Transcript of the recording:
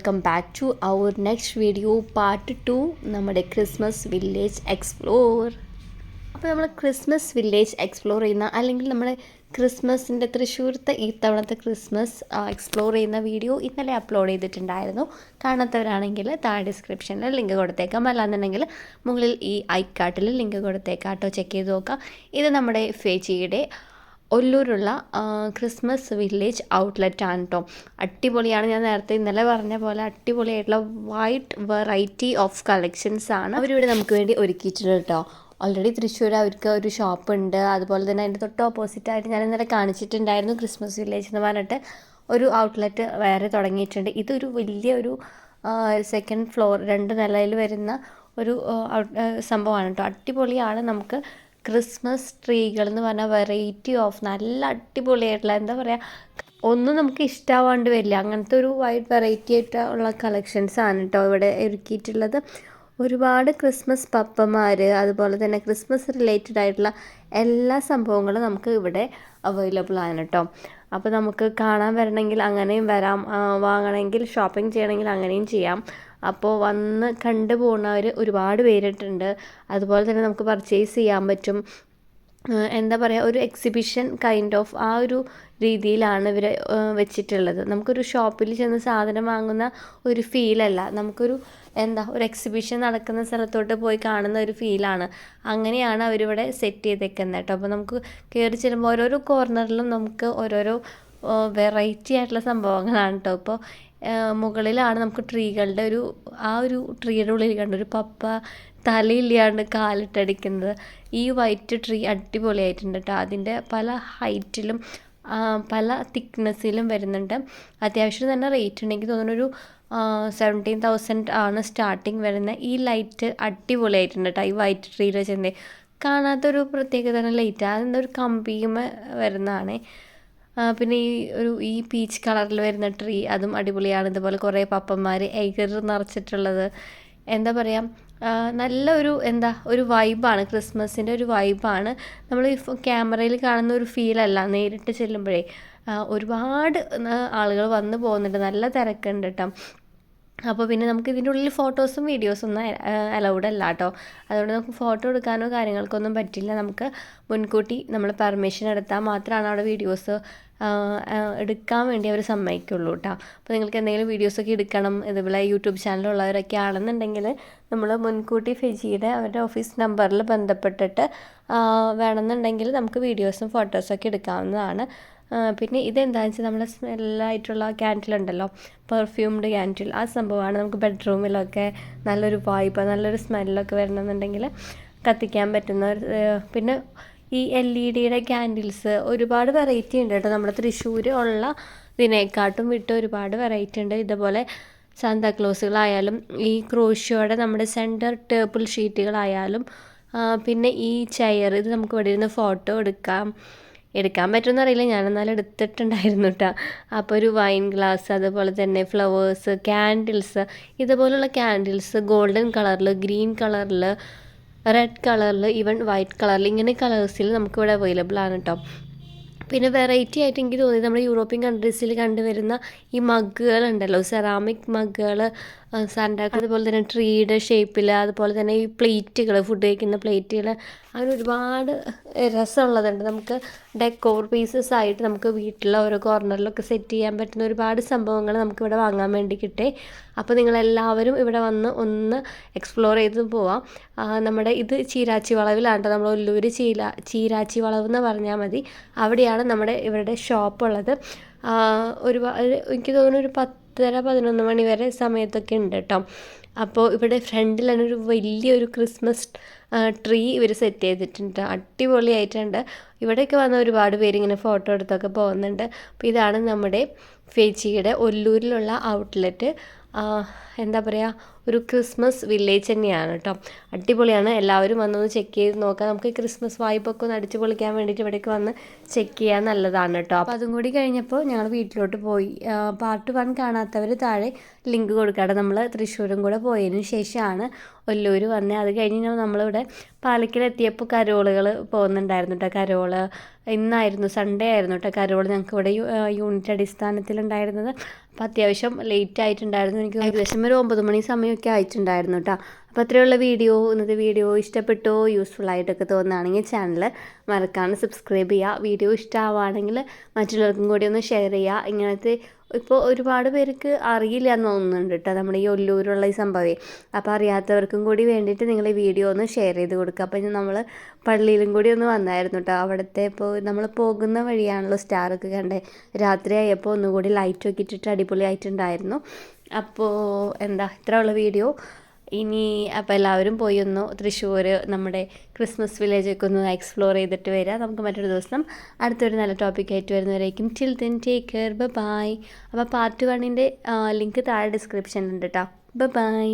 Welcome back to our next video part 2 നമ്മുടെ Christmas village explore. അപ്പോൾ നമ്മൾ Christmas village explore ചെയ്യുന്ന അല്ലെങ്കിൽ നമ്മുടെ ക്രിസ്മസിൻ്റെ തൃശ്ശൂരത്തെ ഈ തവണത്തെ ക്രിസ്മസ് എക്സ്പ്ലോർ ചെയ്യുന്ന വീഡിയോ ഇന്നലെ അപ്ലോഡ് ചെയ്തിട്ടുണ്ടായിരുന്നു. കാണാത്തവരാണെങ്കിൽ താഴെ ഡിസ്ക്രിപ്ഷനിൽ ലിങ്ക് കൊടുത്തേക്കാം, അല്ലാന്നുണ്ടെങ്കിൽ മുകളിൽ ഈ ഐക്കാർട്ടിൽ ലിങ്ക് കൊടുത്തേക്കാം കേട്ടോ, ചെക്ക് ചെയ്ത് നോക്കാം. ഇത് നമ്മുടെ ഫേജിയുടെ ഒല്ലൂരുള്ള ക്രിസ്മസ് വില്ലേജ് ഔട്ട്ലെറ്റ് ആണ് കേട്ടോ. അടിപൊളിയാണ്. ഞാൻ നേരത്തെ ഇന്നലെ പറഞ്ഞ പോലെ അടിപൊളിയായിട്ടുള്ള വൈഡ് വെറൈറ്റി ഓഫ് കളക്ഷൻസ് ആണ് അവരിവിടെ നമുക്ക് വേണ്ടി ഒരുക്കിയിട്ടുണ്ട് കേട്ടോ. ഓൾറെഡി തൃശ്ശൂർ അവർക്ക് ഒരു ഷോപ്പുണ്ട്. അതുപോലെ തന്നെ അതിൻ്റെ തൊട്ട് ഓപ്പോസിറ്റായിട്ട് ഞാൻ ഇന്നലെ കാണിച്ചിട്ടുണ്ടായിരുന്നു ക്രിസ്മസ് വില്ലേജ് എന്ന് പറഞ്ഞിട്ട് ഒരു ഔട്ട്ലെറ്റ് വേറെ തുടങ്ങിയിട്ടുണ്ട്. ഇതൊരു വലിയൊരു സെക്കൻഡ് ഫ്ലോർ 2 നിലയിൽ വരുന്ന ഒരു സംഭവമാണ് കേട്ടോ. അടിപൊളിയാണ്. നമുക്ക് ക്രിസ്മസ് ട്രീകൾ എന്ന് പറഞ്ഞാൽ വെറൈറ്റി ഓഫ് നല്ല അടിപൊളിയായിട്ടുള്ള എന്താ പറയുക, ഒന്നും നമുക്ക് ഇഷ്ടമാവാണ്ട് വരില്ല, അങ്ങനത്തെ ഒരു വൈഡ് വെറൈറ്റി ആയിട്ടുള്ള കളക്ഷൻസ് ആണ് കേട്ടോ ഇവിടെ ഒരുക്കിയിട്ടുള്ളത്. ഒരുപാട് ക്രിസ്മസ് പപ്പമാർ, അതുപോലെ തന്നെ ക്രിസ്മസ് റിലേറ്റഡ് ആയിട്ടുള്ള എല്ലാ സംഭവങ്ങളും നമുക്ക് ഇവിടെ അവൈലബിൾ ആണ് കേട്ടോ. അപ്പോൾ നമുക്ക് കാണാൻ വരണമെങ്കിൽ അങ്ങനെയും വരാം, വാങ്ങണമെങ്കിൽ ഷോപ്പിംഗ് ചെയ്യണമെങ്കിൽ അങ്ങനെയും ചെയ്യാം. അപ്പോൾ വന്ന് കണ്ടു പോകുന്നവർ ഒരുപാട് പേരിട്ടുണ്ട്. അതുപോലെ തന്നെ നമുക്ക് പർച്ചേസ് ചെയ്യാൻ പറ്റും. എന്താ പറയുക, ഒരു എക്സിബിഷൻ കൈൻഡ് ഓഫ് ആ ഒരു രീതിയിലാണ് ഇവർ വെച്ചിട്ടുള്ളത്. നമുക്കൊരു ഷോപ്പിൽ ചെന്ന് സാധനം വാങ്ങുന്ന ഒരു ഫീലല്ല, നമുക്കൊരു ഒരു എക്സിബിഷൻ നടക്കുന്ന സ്ഥലത്തോട്ട് പോയി കാണുന്ന ഒരു ഫീലാണ്. അങ്ങനെയാണ് അവരിവിടെ സെറ്റ് ചെയ്തേക്കുന്നത് കേട്ടോ. അപ്പോൾ നമുക്ക് കയറി ചെല്ലുമ്പോൾ ഓരോരോ കോർണറിലും നമുക്ക് ഓരോരോ വെറൈറ്റി ആയിട്ടുള്ള സംഭവങ്ങളാണ് കേട്ടോ. ഇപ്പോൾ മുകളിലാണ് നമുക്ക് ട്രീകളുടെ ഒരു ട്രീയുടെ ഉള്ളിൽ കണ്ട ഒരു പപ്പ തലയില്ലാണ്ട് കാലിട്ടടിക്കുന്നത്. ഈ വൈറ്റ് ട്രീ അടിപൊളിയായിട്ടുണ്ട് കേട്ടോ. അതിൻ്റെ പല ഹൈറ്റിലും പല തിക്നെസ്സിലും വരുന്നുണ്ട്. അത്യാവശ്യം തന്നെ റേറ്റ് ഉണ്ടെങ്കിൽ തോന്നുന്നൊരു 17,000 ആണ് സ്റ്റാർട്ടിങ് വരുന്നത്. ഈ ലൈറ്റ് അടിപൊളിയായിട്ടുണ്ട് കേട്ടോ. ഈ വൈറ്റ് ട്രീയിൽ വെച്ചെന്തേ കാണാത്തൊരു പ്രത്യേക തരം ലൈറ്റ്, അതെന്തൊരു കമ്പിയുമ വരുന്നതാണ്. പിന്നെ ഈ പീച്ച് കളറിൽ വരുന്ന ട്രീ അതും അടിപൊളിയാണ്. ഇതുപോലെ കുറേ പപ്പന്മാർ എഗർ നിറച്ചിട്ടുള്ളത്. എന്താ പറയുക, നല്ല ഒരു വൈബാണ്, ക്രിസ്മസിൻ്റെ ഒരു വൈബാണ്. നമ്മൾ ഈ ക്യാമറയിൽ കാണുന്ന ഒരു ഫീലല്ല, നേരിട്ട് ചെല്ലുമ്പോഴേ ഒരുപാട് ആളുകൾ വന്ന് പോകുന്നുണ്ട്, നല്ല തിരക്കുണ്ട് കേട്ടോ. അപ്പോൾ പിന്നെ നമുക്ക് ഇതിൻ്റെ ഉള്ളിൽ ഫോട്ടോസും വീഡിയോസും ഒന്നും അലൗഡ് അല്ല കേട്ടോ. അതുകൊണ്ട് നമുക്ക് ഫോട്ടോ എടുക്കാനോ കാര്യങ്ങൾക്കൊന്നും പറ്റില്ല. നമുക്ക് മുൻകൂട്ടി നമ്മൾ പെർമിഷൻ എടുത്താൽ മാത്രമാണ് അവിടെ വീഡിയോസ് എടുക്കാൻ വേണ്ടി അവർ സമ്മതിക്കുള്ളൂ കേട്ടോ. അപ്പോൾ നിങ്ങൾക്ക് എന്തെങ്കിലും വീഡിയോസൊക്കെ എടുക്കണം, ഇതുപോലെ യൂട്യൂബ് ചാനലുള്ളവരൊക്കെ ആണെന്നുണ്ടെങ്കിൽ നമ്മൾ മുൻകൂട്ടി ഫെജിയുടെ അവരുടെ ഓഫീസ് നമ്പറിൽ ബന്ധപ്പെട്ടിട്ട് വേണമെന്നുണ്ടെങ്കിൽ നമുക്ക് വീഡിയോസും ഫോട്ടോസൊക്കെ എടുക്കാവുന്നതാണ്. പിന്നെ ഇതെന്താണെന്ന് വെച്ചാൽ നമ്മുടെ സ്മെല്ലായിട്ടുള്ള ക്യാൻഡിലുണ്ടല്ലോ, പെർഫ്യൂംഡ് ക്യാൻഡിൽ, ആ സംഭവമാണ്. നമുക്ക് ബെഡ്റൂമിലൊക്കെ നല്ലൊരു വൈബ്, നല്ലൊരു സ്മെല്ലൊക്കെ വരണമെന്നുണ്ടെങ്കിൽ കത്തിക്കാൻ പറ്റുന്ന. പിന്നെ ഈ LED ക്യാൻഡിൽസ് ഒരുപാട് വെറൈറ്റി ഉണ്ട് കേട്ടോ. നമ്മുടെ തൃശ്ശൂർ ഉള്ള ഇതിനെക്കാട്ടും വിട്ട് ഒരുപാട് വെറൈറ്റി ഉണ്ട്. ഇതുപോലെ സാന്താക്ലോസുകളായാലും ഈ ക്രോഷ്യോയുടെ നമ്മുടെ സെൻറ്റർ ടേബിൾ ഷീറ്റുകളായാലും പിന്നെ ഈ ചെയർ, ഇത് നമുക്ക് ഇവിടെ ഇരുന്ന് ഫോട്ടോ എടുക്കാൻ പറ്റുമെന്ന് അറിയില്ല, ഞാനെന്നാലും എടുത്തിട്ടുണ്ടായിരുന്നു കേട്ടോ. അപ്പോൾ ഒരു വൈൻ ഗ്ലാസ്, അതുപോലെ തന്നെ ഫ്ലവേഴ്സ്, ക്യാൻഡിൽസ്, ഇതുപോലുള്ള ക്യാൻഡിൽസ് ഗോൾഡൻ കളറിൽ, ഗ്രീൻ കളറിൽ, റെഡ് കളറിൽ, ഈവൻ വൈറ്റ് കളറിൽ, ഇങ്ങനെ കളേഴ്സിൽ നമുക്കിവിടെ അവൈലബിൾ ആണ് കേട്ടോ. പിന്നെ വെറൈറ്റി ആയിട്ട് എനിക്ക് തോന്നിയത് നമ്മുടെ യൂറോപ്യൻ കൺട്രീസിൽ കണ്ടുവരുന്ന ഈ മഗ്ഗുകളുണ്ടല്ലോ, സെറാമിക് മഗ്ഗുകൾ, അതുപോലെ തന്നെ ട്രീയുടെ ഷേപ്പിൽ, അതുപോലെ തന്നെ ഈ പ്ലേറ്റുകൾ, ഫുഡ് കഴിക്കുന്ന പ്ലേറ്റുകൾ, അങ്ങനെ ഒരുപാട് രസമുള്ളതുണ്ട്. നമുക്ക് ഡെക്കോർ പീസസ് ആയിട്ട് നമുക്ക് വീട്ടിലെ ഓരോ കോർണറിലൊക്കെ സെറ്റ് ചെയ്യാൻ പറ്റുന്ന ഒരുപാട് സംഭവങ്ങൾ നമുക്കിവിടെ വാങ്ങാൻ വേണ്ടി കിട്ടേ. അപ്പോൾ നിങ്ങളെല്ലാവരും ഇവിടെ വന്ന് ഒന്ന് എക്സ്പ്ലോർ ചെയ്ത് പോവാം. നമ്മുടെ ഇത് ചീരാച്ചി വളവിലാണ്, നമ്മൾ ഒല്ലൂർ ചീരാച്ചി വളവ് എന്ന് പറഞ്ഞാൽ മതി. അവിടെയാണ് നമ്മുടെ ഇവരുടെ ഷോപ്പുള്ളത്. ഒരുപാട് എനിക്ക് തോന്നുന്നു ഒരു 10:30-11 മണി വരെ സമയത്തൊക്കെ ഉണ്ട് കേട്ടോ. അപ്പോൾ ഇവിടെ ഫ്രണ്ടിൽ തന്നെ ഒരു വലിയൊരു ക്രിസ്മസ് ട്രീ ഇവർ സെറ്റ് ചെയ്തിട്ടുണ്ട്, അടിപൊളിയായിട്ടുണ്ട്. ഇവിടെയൊക്കെ വന്ന ഒരുപാട് പേര് ഇങ്ങനെ ഫോട്ടോ എടുത്തൊക്കെ പോകുന്നുണ്ട്. അപ്പോൾ ഇതാണ് നമ്മുടെ ഫേജിയുടെ ഒല്ലൂരിലുള്ള ഔട്ട്ലെറ്റ്. എന്താ പറയുക, ഒരു ക്രിസ്മസ് വില്ലേജ് തന്നെയാണ് കേട്ടോ. അടിപൊളിയാണ്. എല്ലാവരും വന്നൊന്ന് ചെക്ക് ചെയ്ത് നോക്കാം. നമുക്ക് ക്രിസ്മസ് വൈബൊക്കെ ഒന്ന് അടിച്ചു പൊളിക്കാൻ വേണ്ടിയിട്ട് ഇവിടേക്ക് വന്ന് ചെക്ക് ചെയ്യാൻ നല്ലതാണ് കേട്ടോ. അപ്പോൾ അതും കൂടി കഴിഞ്ഞപ്പോൾ ഞങ്ങൾ വീട്ടിലോട്ട് പോയി. പാർട്ട് 1 കാണാത്തവർ താഴെ ലിങ്ക് കൊടുക്കാതെ നമ്മൾ തൃശ്ശൂരും കൂടെ പോയതിനു ശേഷമാണ് ഒല്ലൂർ വന്നത്. അത് കഴിഞ്ഞ് നമ്മളിവിടെ പാലക്കിലെത്തിയപ്പോൾ കരോളുകൾ പോകുന്നുണ്ടായിരുന്നു കേട്ടോ. കരോള് ഇന്നായിരുന്നു, സൺഡേ ആയിരുന്നു കേട്ടോ കരോൾ ഞങ്ങൾക്ക് ഇവിടെ യൂണിറ്റ് അടിസ്ഥാനത്തിലുണ്ടായിരുന്നത്. അപ്പോൾ അത്യാവശ്യം ലേറ്റ് ആയിട്ടുണ്ടായിരുന്നു. എനിക്ക് ഏകദേശം ഒരു 9 മണി സമയമൊക്കെ ആയിട്ടുണ്ടായിരുന്നു കേട്ടോ. അപ്പോൾ അത്രയുള്ള വീഡിയോ. ഇന്നത്തെ വീഡിയോ ഇഷ്ടപ്പെട്ടോ, യൂസ്ഫുൾ ആയിട്ടൊക്കെ തോന്നുകയാണെങ്കിൽ ചാനൽ മറക്കാതെ സബ്സ്ക്രൈബ് ചെയ്യുക. വീഡിയോ ഇഷ്ടമാവുകയാണെങ്കിൽ മറ്റുള്ളവർക്കും കൂടി ഒന്ന് ഷെയർ ചെയ്യുക. ഇങ്ങനത്തെ ഇപ്പോൾ ഒരുപാട് പേർക്ക് അറിയില്ല എന്ന് തോന്നുന്നുണ്ട് കേട്ടോ നമ്മുടെ ഈ ഒല്ലൂരുള്ള ഈ സംഭവമേ. അപ്പോൾ അറിയാത്തവർക്കും കൂടി വേണ്ടിയിട്ട് നിങ്ങൾ ഈ വീഡിയോ ഒന്ന് ഷെയർ ചെയ്ത് കൊടുക്കുക. അപ്പോൾ നമ്മൾ പള്ളിയിലും കൂടി ഒന്ന് വന്നായിരുന്നു കേട്ടോ. അവിടുത്തെ ഇപ്പോൾ നമ്മൾ പോകുന്ന വഴിയാണല്ലോ സ്റ്റാറൊക്കെ കണ്ടേ. രാത്രിയായപ്പോൾ ഒന്നുകൂടി ലൈറ്റൊക്കെ ഇട്ടിട്ട് അടിപൊളിയായിട്ടുണ്ടായിരുന്നു. അപ്പോൾ ഇത്ര ഉള്ള വീഡിയോ. ഇനി അപ്പോൾ എല്ലാവരും പോയി ഒന്ന് തൃശ്ശൂർ നമ്മുടെ ക്രിസ്മസ് വില്ലേജൊക്കെ ഒന്ന് എക്സ്പ്ലോർ ചെയ്തിട്ട് വരിക. നമുക്ക് മറ്റൊരു ദിവസം അടുത്തൊരു നല്ല ടോപ്പിക്കായിട്ട് വരുന്നവരേക്കും. Till then take care, bye. അപ്പോൾ പാർട്ട് 1 ലിങ്ക് താഴെ ഡിസ്ക്രിപ്ഷനിലുണ്ട് കേട്ടോ. ബൈ.